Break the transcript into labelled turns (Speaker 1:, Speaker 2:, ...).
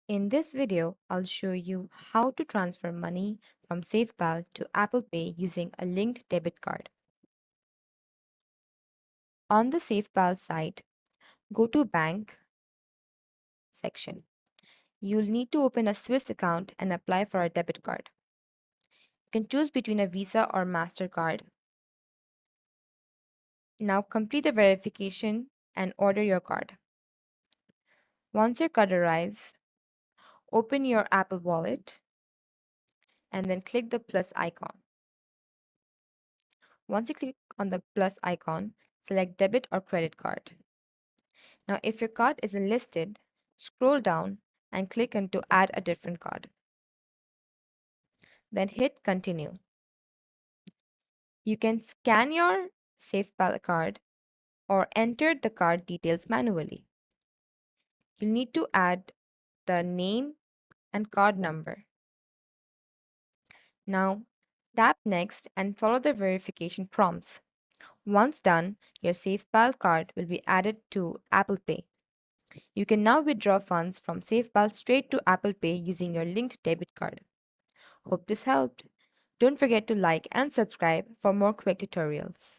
Speaker 1: In this video, I'll show you how to transfer money from Safepal to Apple Pay using a linked debit card. On the Safepal site, go to Bank section. You'll need to open a Swiss account and apply for a debit card. You can choose between a Visa or MasterCard. Now complete the verification and order your card. Once your card arrives, open your Apple Wallet and then click the plus icon. Once you click on the plus icon, select debit or credit card. Now, if your card isn't listed, scroll down and click on to add a different card. Then hit continue. You can scan your Safepal card or enter the card details manually. You need to add the name and card number. Now, tap next and follow the verification prompts. Once done, your Safepal card will be added to Apple Pay. You can now withdraw funds from Safepal straight to Apple Pay using your linked debit card. Hope this helped. Don't forget to like and subscribe for more quick tutorials.